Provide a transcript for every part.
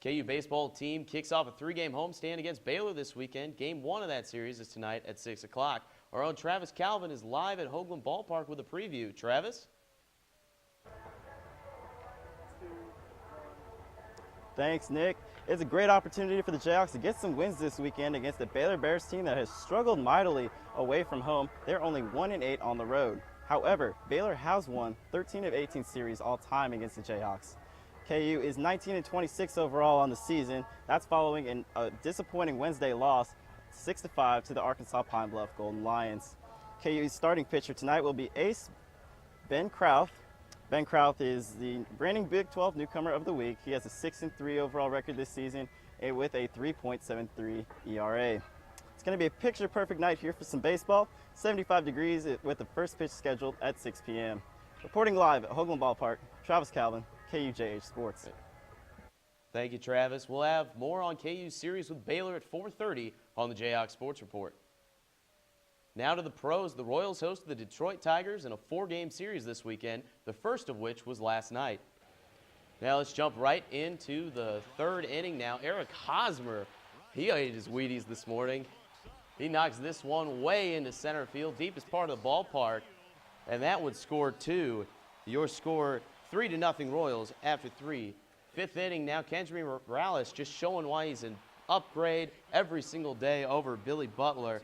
KU baseball team kicks off a 3-game homestand against Baylor this weekend. Game 1 of that series is tonight at 6 o'clock. Our own Travis Calvin is live at Hoagland Ballpark with a preview. Travis? Thanks, Nick. It's a great opportunity for the Jayhawks to get some wins this weekend against the Baylor Bears team that has struggled mightily away from home. They're only 1-8 on the road. However, Baylor has won 13 of 18 series all time against the Jayhawks. KU is 19-26 overall on the season. That's following a disappointing Wednesday loss, 6-5 to the Arkansas Pine Bluff Golden Lions. KU's starting pitcher tonight will be ace Ben Krauth. Ben Krauth is the reigning Big 12 newcomer of the week. He has a 6-3 overall record this season with a 3.73 ERA. It's going to be a picture-perfect night here for some baseball. 75 degrees with the first pitch scheduled at 6 p.m. Reporting live at Hoagland Ballpark, Travis Calvin, KUJH Sports. Thank you, Travis. We'll have more on KU's series with Baylor at 4:30 on the Jayhawks Sports Report. Now to the pros. The Royals hosted the Detroit Tigers in a 4-game series this weekend, the first of which was last night. Now let's jump right into the 3rd inning now. Eric Hosmer, he ate his Wheaties this morning. He knocks this one way into center field, deepest part of the ballpark, and that would score 2. Your score 3-0 Royals after 3. 5th inning now, Kendry Morales just showing why he's an upgrade every single day over Billy Butler.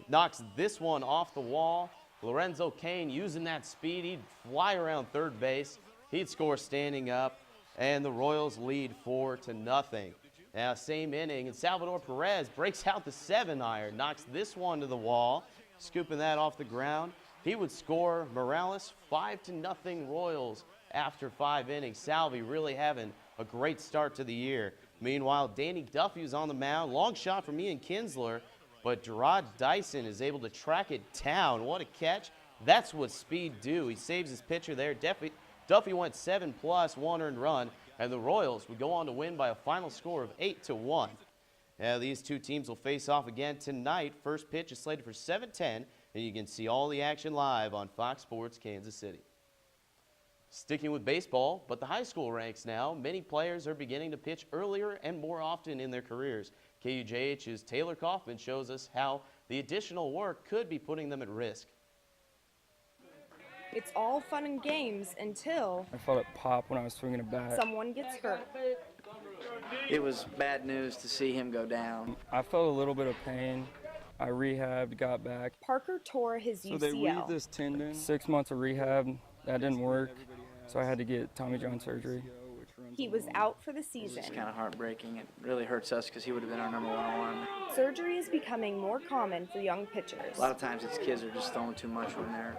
Knocks this one off the wall. Lorenzo Cain using that speed. He'd fly around third base. He'd score standing up, and the Royals lead 4-0. Now, same inning, and Salvador Perez breaks out the 7-iron, knocks this one to the wall, scooping that off the ground. He would score Morales 5-0 Royals after 5 innings. Salvi really having a great start to the year. Meanwhile, Danny Duffy was on the mound. Long shot from Ian Kinsler, but Gerard Dyson is able to track it down. What a catch. That's what speed do. He saves his pitcher there. Duffy went 7+ 1 earned run, and the Royals would go on to win by a final score of 8-1. Now, these two teams will face off again tonight. First pitch is slated for 7:10, and you can see all the action live on Fox Sports Kansas City. Sticking with baseball, but the high school ranks now, many players are beginning to pitch earlier and more often in their careers. KUJH's Taylor Kaufman shows us how the additional work could be putting them at risk. It's all fun and games until I felt it pop when I was swinging a bat. someone gets hurt. It was bad news to see him go down. I felt a little bit of pain. I rehabbed, got back. Parker tore his UCL. So they read this tendon. 6 months of rehab, that didn't work, so I had to get Tommy John surgery. He was out for the season. It's kind of heartbreaking. It really hurts us because he would have been our #1 arm. Surgery is becoming more common for young pitchers. A lot of times these kids are just throwing too much when they're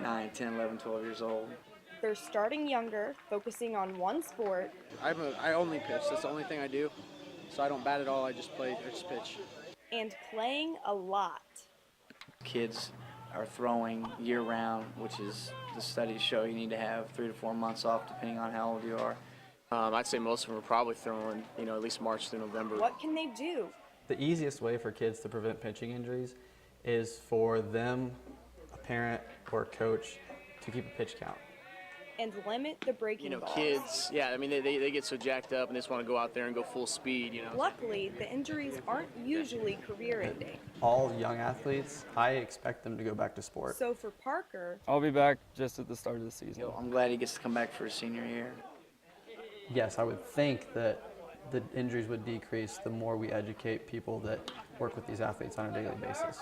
9, 10, 11, 12 years old. They're starting younger, focusing on one sport, I only pitch. That's the only thing I do. So I don't bat at all. I just pitch. and playing a lot. Kids are throwing year-round, which is the studies show you need to have 3 to 4 months off depending on how old you are. I'd say most of them are probably throwing, at least March through November. What can they do? The easiest way for kids to prevent pitching injuries is for them, a parent or a coach, to keep a pitch count. And limit the breaking balls. Kids, they get so jacked up and they just want to go out there and go full speed, Luckily, the injuries aren't usually career-ending. All young athletes, I expect them to go back to sport. So for Parker, I'll be back just at the start of the season. I'm glad he gets to come back for his senior year. Yes, I would think that the injuries would decrease the more we educate people that work with these athletes on a daily basis.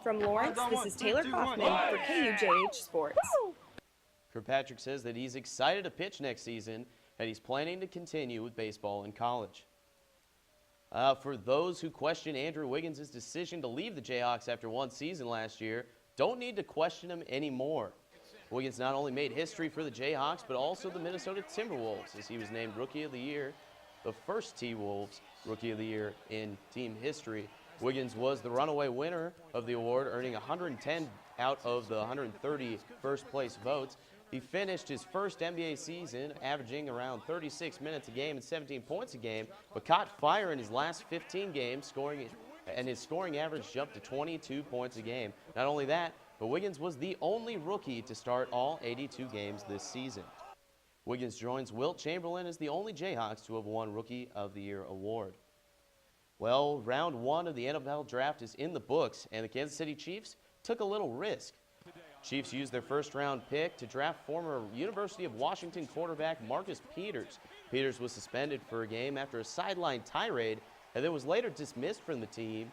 from Lawrence, this is Taylor Kaufman for KUJH Sports. Kirkpatrick says that he's excited to pitch next season and he's planning to continue with baseball in college. For those who question Andrew Wiggins' decision to leave the Jayhawks after one season last year, don't need to question him anymore. Wiggins not only made history for the Jayhawks, but also the Minnesota Timberwolves, as he was named Rookie of the Year, the first T-Wolves Rookie of the Year in team history. Wiggins was the runaway winner of the award, earning 110 out of the 130 first-place votes. He finished his first NBA season averaging around 36 minutes a game and 17 points a game, but caught fire in his last 15 games, and his scoring average jumped to 22 points a game. Not only that, but Wiggins was the only rookie to start all 82 games this season. Wiggins joins Wilt Chamberlain as the only Jayhawks to have won Rookie of the Year award. Well, round 1 of the NFL draft is in the books, and the Kansas City Chiefs took a little risk. Chiefs used their first-round pick to draft former University of Washington quarterback Marcus Peters. Peters was suspended for a game after a sideline tirade and then was later dismissed from the team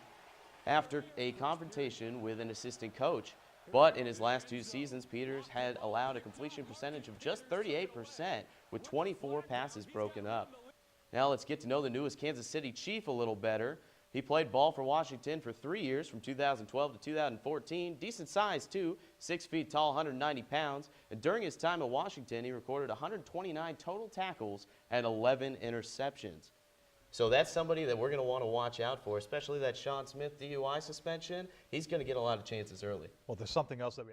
after a confrontation with an assistant coach. But in his last 2 seasons, Peters had allowed a completion percentage of just 38%, with 24 passes broken up. Now let's get to know the newest Kansas City Chief a little better. He played ball for Washington for 3 years, from 2012 to 2014. Decent size, too, 6 feet tall, 190 pounds. And during his time at Washington, he recorded 129 total tackles and 11 interceptions. So that's somebody that we're going to want to watch out for, especially that Sean Smith DUI suspension. He's going to get a lot of chances early. Well, there's something else that we